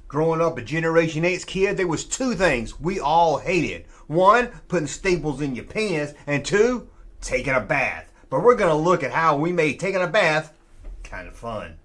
Growing up a Generation X kid, there was two things we all hated. One, putting staples in your pants, and two, taking a bath. But we're going to look at how we made taking a bath kind of fun.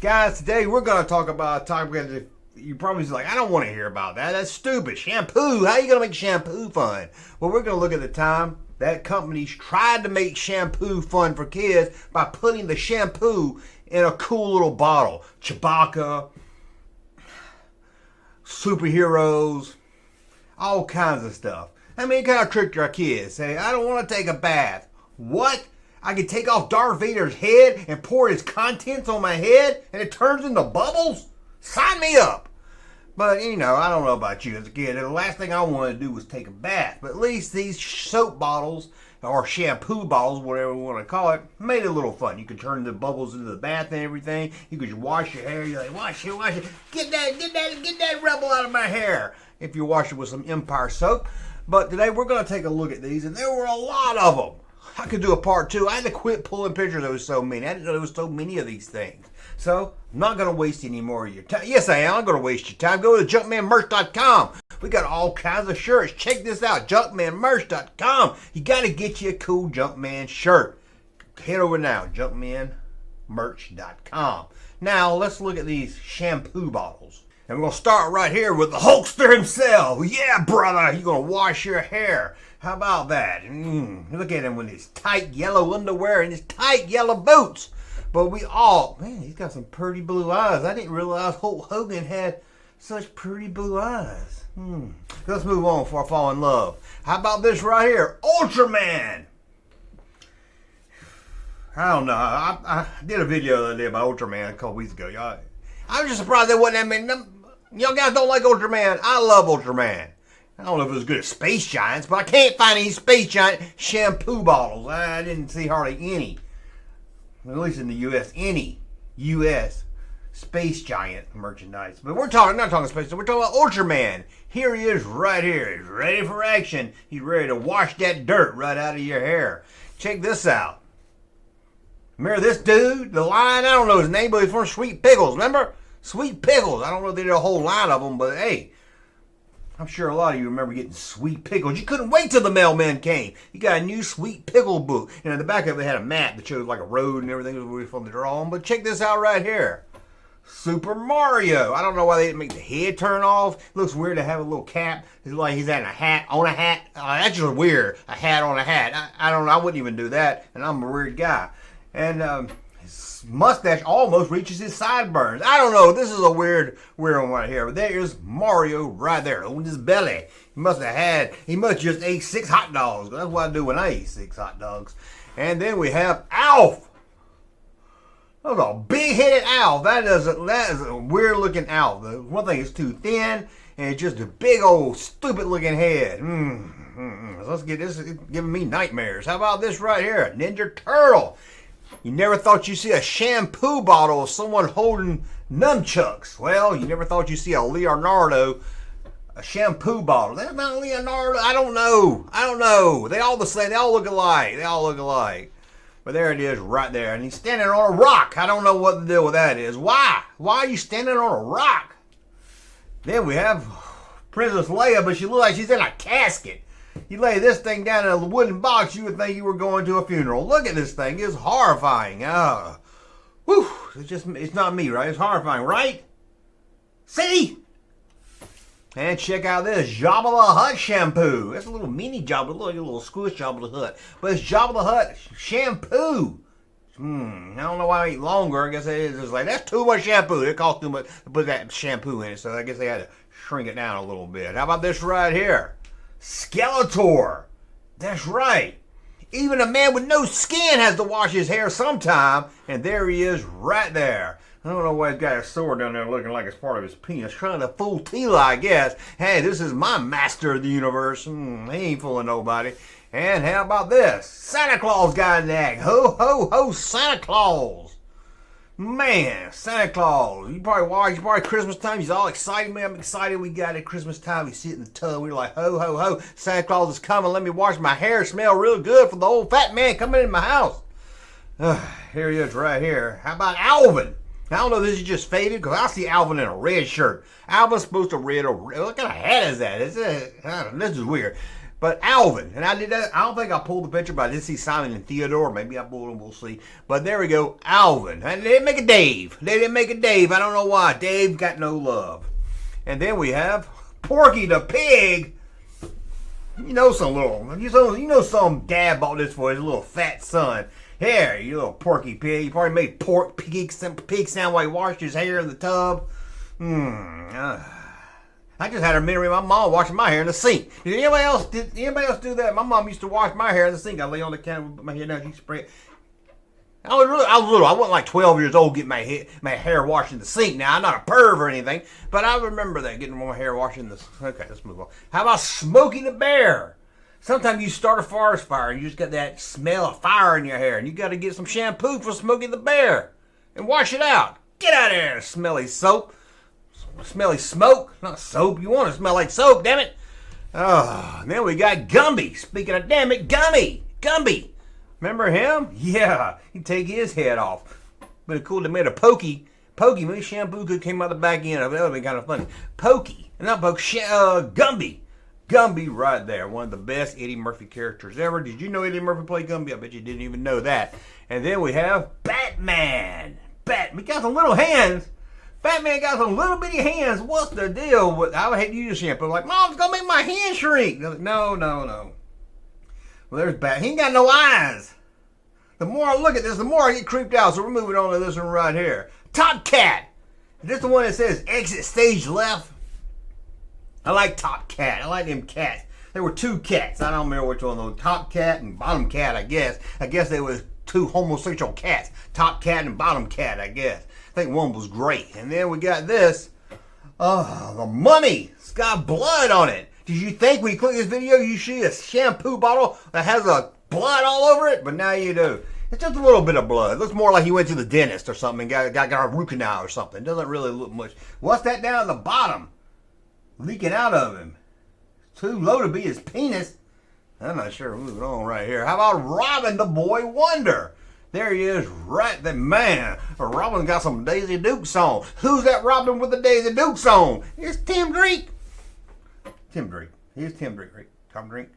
Guys, today we're going to talk about a topic that you probably like, I don't want to hear about that. That's stupid. Shampoo. How are you going to make shampoo fun? Well, we're going to look at the time that companies tried to make shampoo fun for kids by putting the shampoo in a cool little bottle. Chewbacca, superheroes, all kinds of stuff. I mean, it kind of tricked our kids. Say, I don't want to take a bath. What? I can take off Darth Vader's head and pour his contents on my head and it turns into bubbles? Sign me up. But, you know, I don't know about you as a kid. The last thing I wanted to do was take a bath. But at least these soap bottles or shampoo bottles, whatever we want to call it, made it a little fun. You could turn the bubbles into the bath and everything. You could wash your hair. You're like, wash it. Get that rubble out of my hair. If you wash it with some Empire soap. But today we're going to take a look at these, and there were a lot of them. I could do a part two. I had to quit pulling pictures. There was so many. I didn't know there was so many of these things. So I'm not going to waste any more of your time. Yes, I am. I'm going to waste your time. Go to junkmanmerch.com. We got all kinds of shirts. Check this out. Junkmanmerch.com. You got to get you a cool Junkman shirt. Head over now. Junkmanmerch.com. Now let's look at these shampoo bottles. And we're going to start right here with the Hulkster himself. Yeah, brother. You're going to wash your hair. How about that? Look at him with his tight yellow underwear and his tight yellow boots. But we all, man, he's got some pretty blue eyes. I didn't realize Hulk Hogan had such pretty blue eyes. Let's move on before I fall in love. How about this right here? Ultraman. I don't know. I did a video the other day about Ultraman a couple weeks ago. Y'all, I was just surprised there wasn't that many. Y'all guys don't like Ultraman. I love Ultraman. I don't know if it was good at Space Giants, but I can't find any Space Giant shampoo bottles. I didn't see hardly any. At least in the U.S. Any U.S. Space Giant merchandise. But not talking Space Giant. We're talking about Ultraman. Here he is right here. He's ready for action. He's ready to wash that dirt right out of your hair. Check this out. Remember this dude? The line? I don't know his name, but he's from Sweet Pickles. Remember? Sweet Pickles. I don't know if they did a whole line of them, but hey. I'm sure a lot of you remember getting Sweet Pickles. You couldn't wait till the mailman came. You got a new Sweet Pickle book. And in the back of it, they had a map that showed like a road and everything. It was really fun to draw on. But check this out right here. Super Mario. I don't know why they didn't make the head turn off. It looks weird to have a little cap. It's like he's had a hat on a hat. That's just weird. A hat on a hat. I don't know. I wouldn't even do that. And I'm a weird guy. And his mustache almost reaches his sideburns. I don't know. This is a weird one right here. But there is Mario right there on his belly. He must just ate 6 hot dogs. That's what I do when I eat 6 hot dogs. And then we have Alf. That was a big-headed Alf. That is a weird-looking Alf. The one thing is too thin, and it's just a big old stupid-looking head. Let's get this. It's giving me nightmares. How about this right here? Ninja Turtle. You never thought you'd see a shampoo bottle of someone holding nunchucks. Well, you never thought you'd see a shampoo bottle. That's not Leonardo. I don't know. They all the same. They all look alike. But there it is right there. And he's standing on a rock. I don't know what the deal with that is. Why? Why are you standing on a rock? Then we have Princess Leia, but she looks like she's in a casket. You lay this thing down in a wooden box, you would think you were going to a funeral. Look at this thing. It's horrifying. It's not me, right? It's horrifying, right? See? And check out this Jabba the Hutt shampoo. It's a little mini Jabba, look, a little squish Jabba the Hutt. But it's Jabba the Hutt shampoo. I don't know why I ate longer. I guess it is just like, that's too much shampoo. It cost too much to put that shampoo in it. So I guess they had to shrink it down a little bit. How about this right here? Skeletor. That's right. Even a man with no skin has to wash his hair sometime. And there he is right there. I don't know why he's got a sword down there looking like it's part of his penis. Trying to fool Tila, I guess. Hey, this is my master of the universe. He ain't fooling nobody. And how about this? Santa Claus got an act. Ho, ho, ho, Santa Claus. Man, Santa Claus. You probably Christmas time. He's all excited. Man, I'm excited we got it Christmas time. We sit in the tub. We're like, ho, ho, ho. Santa Claus is coming. Let me wash my hair. Smell real good for the old fat man coming in my house. Here he is right here. How about Alvin? I don't know if this is just faded because I see Alvin in a red shirt. Alvin's supposed to red or red. What kind of hat is that? This is weird. But Alvin, and I did that. I don't think I pulled the picture, but I did see Simon and Theodore. Maybe I pulled them. We'll see. But there we go, Alvin. And they didn't make a Dave. They didn't make a Dave. I don't know why. Dave got no love. And then we have Porky the Pig. You know some dad bought this for his little fat son. Here, you little Porky Pig. You probably made pig sound while he washed his hair in the tub. I just had a memory of my mom washing my hair in the sink. Did anybody else do that? My mom used to wash my hair in the sink. I lay on the counter with my hair down. She spray it. I was little. I wasn't like 12 years old getting my hair washed in the sink. Now, I'm not a perv or anything, but I remember that, getting my hair washed in the... Okay, let's move on. How about Smokey the Bear? Sometimes you start a forest fire and you just got that smell of fire in your hair, and you got to get some shampoo for Smokey the Bear and wash it out. Get out of there, smelly soap. Smelly smoke. Not soap. You want to smell like soap, damn it. Oh, then we got Gumby. Speaking of damn it, Gumby. Remember him? Yeah, he'd take his head off. But it's cool they made a Pokey. Maybe shampoo could came out the back end of it. That would be kind of funny. Pokey. Not Pokey. Gumby. Gumby right there. One of the best Eddie Murphy characters ever. Did you know Eddie Murphy played Gumby? I bet you didn't even know that. And then we have Batman. He got some little hands. Batman got some little bitty hands. What's the deal with... I would hate to use shampoo. Like, Mom, it's going to make my hands shrink. No. Well, there's Bat. He ain't got no eyes. The more I look at this, the more I get creeped out. So we're moving on to this one right here. Top Cat. Is this the one that says exit stage left? I like Top Cat. I like them cats. There were two cats. I don't remember which one of those. Top Cat and Bottom Cat, I guess. I guess there was two homosexual cats. Top Cat and Bottom Cat, I guess. I think one was great. And then we got this. The Mummy. It's got blood on it. Did you think when you click this video you see a shampoo bottle that has a blood all over it? But now you do. It's just a little bit of blood. It looks more like he went to the dentist or something and got a root canal or something. It doesn't really look much. What's that down at the bottom? Leaking out of him. Too low to be his penis. I'm not sure. Moving on right here. How about Robin the Boy Wonder? There he is, right there. Man, Robin got some Daisy Dukes on. Who's that Robin with the Daisy Dukes on? It's Tim Drake. Here's Tim Drake. Tom Drake.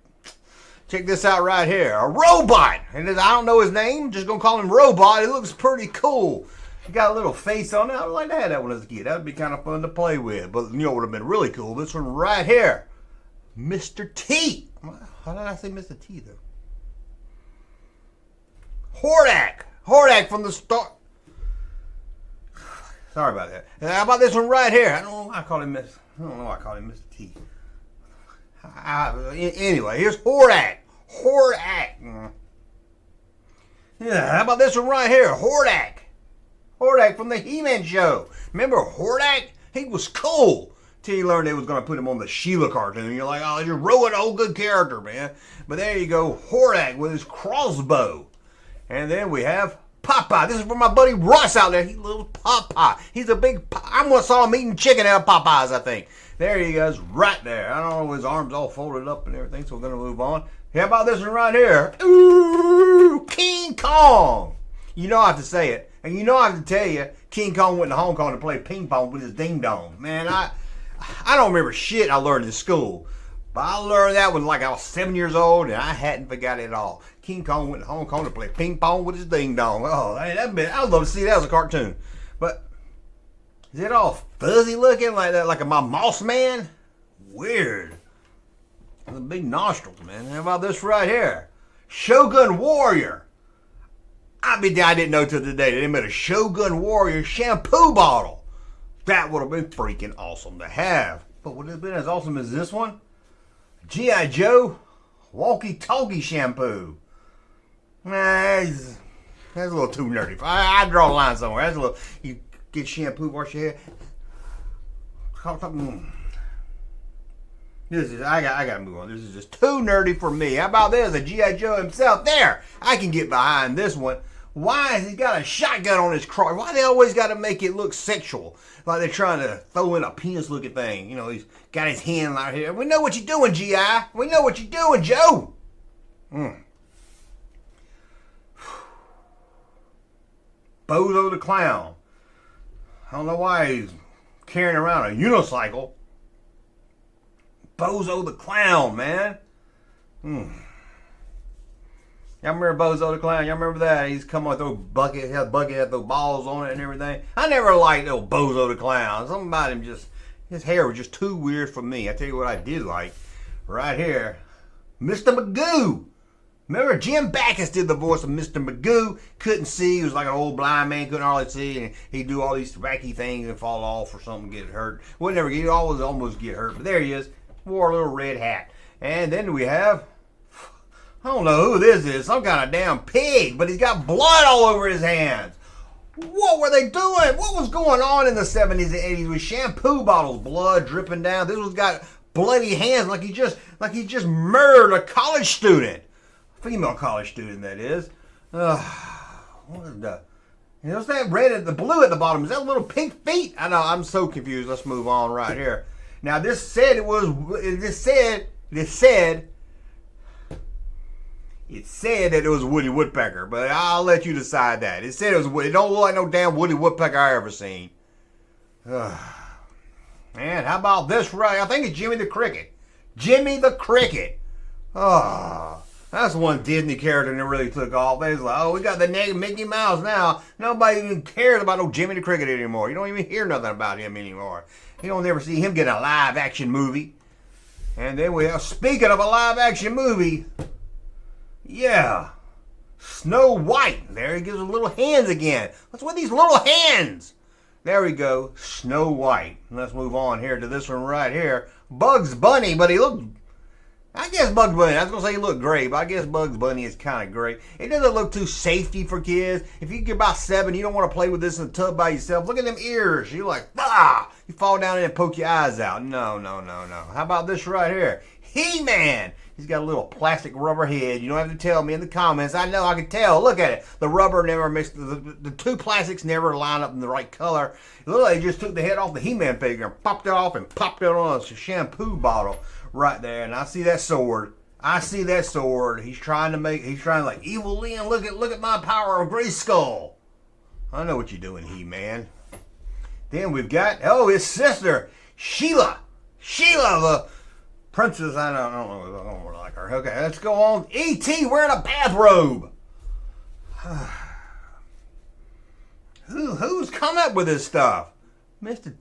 Check this out right here. A robot. And I don't know his name. Just going to call him Robot. It looks pretty cool. He got a little face on it. I would like to have that one as a kid. That would be kind of fun to play with. But you know what would have been really cool? This one right here. Mr. T. How did I say Mr. T, though? Hordak from the start. Sorry about that. How about this one right here? I don't know why I call him Mr. T. Anyway, here's Hordak. Yeah, how about this one right here? Hordak from the He-Man show. Remember Hordak? He was cool. Till you learned they was going to put him on the Sheila cartoon. And you're like, oh, you're ruining a whole good character, man. But there you go. Hordak with his crossbow. And then we have Popeye. This is for my buddy Russ out there. He loves Popeye. He's a big... I once saw him eating chicken out of Popeyes, I think. There he goes, right there. I don't know, his arms all folded up and everything, so we're going to move on. How about this one right here? Ooh, King Kong. You know I have to say it. And you know I have to tell you, King Kong went to Hong Kong to play ping pong with his ding-dong. Man, I don't remember shit I learned in school. But I learned that when like I was 7 years old, and I hadn't forgot it all. King Kong went to Hong Kong to play ping pong with his ding dong. Oh, hey, I'd love to see that as a cartoon. But is it all fuzzy looking like that, like my Moss Man? Weird. The big nostrils, man. How about this right here? Shogun Warrior. I didn't know till today that they made a Shogun Warrior shampoo bottle. That would have been freaking awesome to have. But would it have been as awesome as this one? G.I. Joe walkie-talkie shampoo. Nah, that's a little too nerdy. I draw a line somewhere. That's a little. You get shampoo, wash your hair. I got to move on. This is just too nerdy for me. How about this? A G.I. Joe himself. There, I can get behind this one. Why has he got a shotgun on his crotch? Why they always got to make it look sexual? Like they're trying to throw in a penis-looking thing. You know, he's got his hand out here. We know what you're doing, G.I. We know what you're doing, Joe. Bozo the Clown. I don't know why he's carrying around a unicycle. Bozo the Clown, man. Y'all remember Bozo the Clown? Y'all remember that? He's come with those bucket, had those balls on it and everything. I never liked old Bozo the Clown. Something about him just, his hair was just too weird for me. I tell you what I did like. Right here, Mr. Magoo. Remember Jim Backus did the voice of Mr. Magoo. Couldn't see. He was like an old blind man. Couldn't hardly see. And he'd do all these wacky things and fall off or something, get hurt. Would never get, he'd always almost get hurt. But there he is. Wore a little red hat. And then we have, I don't know who this is. Some kind of damn pig. But he's got blood all over his hands. What were they doing? What was going on in the 70s and 80s with shampoo bottles, blood dripping down? This one's got bloody hands like he just murdered a college student. Female college student, that is. What is that? You know, that red and the blue at the bottom? Is that little pink feet? I know, I'm so confused. Let's move on right here. Now, this said that it was Woody Woodpecker, but I'll let you decide that. It said it was Woody. It don't look like no damn Woody Woodpecker I ever seen. Man, how about this right? I think it's Jimmy the Cricket. Jimmy the Cricket. That's one Disney character that really took off. They was like, oh, we got the name Mickey Mouse now. Nobody even cares about no Jimmy the Cricket anymore. You don't even hear nothing about him anymore. You don't ever see him get a live action movie. And then we have, speaking of a live action movie, yeah, Snow White. There he gives her little hands again. What's with these little hands? There we go, Snow White. Let's move on here to this one right here. Bugs Bunny, but he looked, I guess Bugs Bunny, I was going to say he looked great, but I guess Bugs Bunny is kind of great. It doesn't look too safety for kids. If you get about 7, you don't want to play with this in the tub by yourself. Look at them ears. You're like, you fall down in and poke your eyes out. No. How about this right here? He-Man. He's got a little plastic rubber head. You don't have to tell me in the comments. I know, I can tell. Look at it. The rubber never mixed. The two plastics never line up in the right color. It looked like he just took the head off the He-Man figure and popped it off and popped it on a shampoo bottle right there. And I see that sword. He's trying to like, Evil Lynn, look at my power of Grayskull. I know what you're doing, He-Man. Then we've got, his sister, Sheila. The princess, I don't like her. Okay, let's go on. E.T. wearing a bathrobe. Who's come up with this stuff? Why did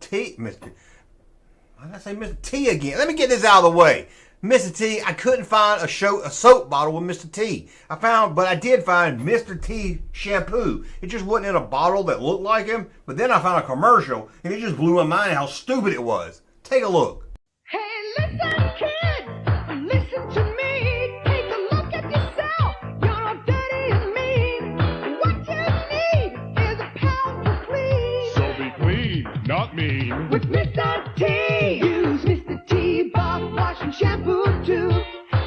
I say Mr. T again? Let me get this out of the way. Mr. T, I couldn't find a soap bottle with Mr. T. But I did find Mr. T shampoo. It just wasn't in a bottle that looked like him. But then I found a commercial, and it just blew my mind how stupid it was. Take a look. Hey, listen, kid, listen to me. Take a look at yourself. You're all dirty and mean. What you need is a pound to clean. So be clean, not mean. With Mr. T, use Mr. T bath wash and shampoo too.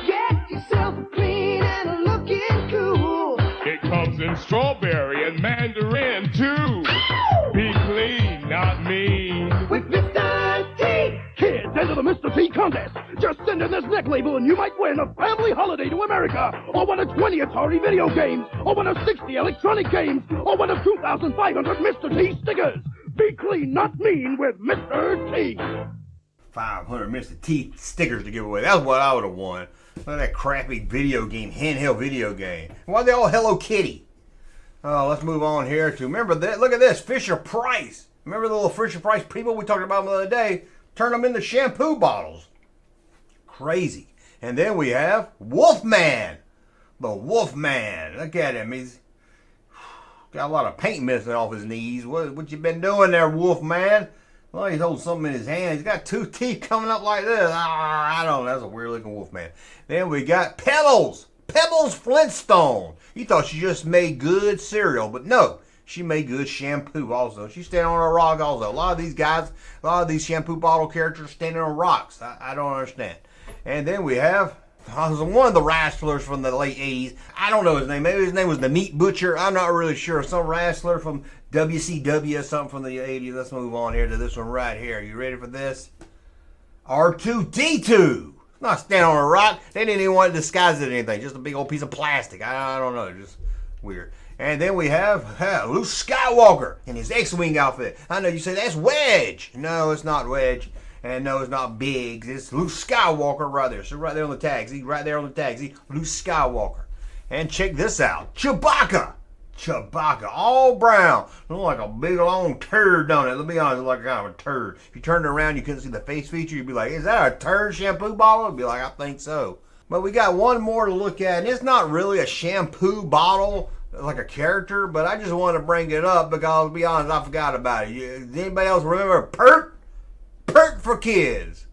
Get yourself clean and looking cool. It comes in strawberry and mandarin too. Ow! Be clean, not mean. With Mr. T. Kids, enter the Mr. T contest. Just send in this neck label and you might win a family holiday to America, or one of 20 Atari video games, or one of 60 electronic games, or one of 2,500 Mr. T stickers. Be clean, not mean with Mr. T. 500 Mr. T stickers to give away. That's what I would have won. Look at that crappy video game, handheld video game. Why are they all Hello Kitty? Let's move on here to, remember that, look at this, Fisher Price. Remember the little Fisher Price people we talked about the other day? Turn them into shampoo bottles. Crazy. And then we have Wolfman. The Wolfman. Look at him. He's got a lot of paint missing off his knees. What you been doing there, Wolfman? Well, he's holding something in his hand. He's got 2 teeth coming up like this. I don't know. That's a weird looking Wolfman. Then we got Pebbles. Pebbles Flintstone. You thought she just made good cereal, but no. She made good shampoo also. She's standing on a rock also. A lot of these shampoo bottle characters standing on rocks. I don't understand. And then we have one of the wrestlers from the late 80s. I don't know his name. Maybe his name was the Meat Butcher. I'm not really sure. Some wrestler from WCW or something from the 80s. Let's move on here to this one right here. You ready for this? R2-D2. Not standing on a rock. They didn't even want to disguise it or anything. Just a big old piece of plastic. I don't know. Just weird. And then we have Luke Skywalker in his X-Wing outfit. I know you say that's Wedge. No, it's not Wedge. And no, it's not Biggs. It's Luke Skywalker right there. So right there on the tag. See, right there on the tag. See, Luke Skywalker. And check this out. Chewbacca. Chewbacca, all brown. Look like a big long turd, don't it? Let's be honest, like kind of a turd. If you turned it around, you couldn't see the face feature. You'd be like, is that a turd shampoo bottle? You'd be like, I think so. But we got one more to look at, and it's not really a shampoo bottle like a character, but I just wanted to bring it up because, to be honest, I forgot about it. Does anybody else remember Pert? Pert for kids.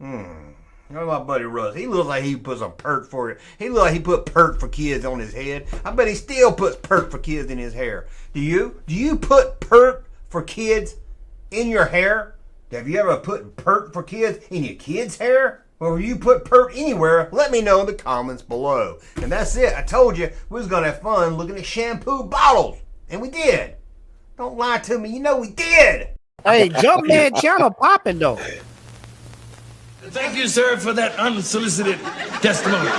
Look my buddy Russ. He looks like he put some Pert for it. He looks like he put Pert for kids on his head. I bet he still puts Pert for kids in his hair. Do you? Do you put Pert for kids in your hair? Have you ever put Pert for kids in your kids' hair? Or you put Pert anywhere? Let me know in the comments below. And that's it. I told you we was gonna have fun looking at shampoo bottles. And we did. Don't lie to me. You know we did. Hey, Junkman channel popping though. Thank you, sir, for that unsolicited testimony.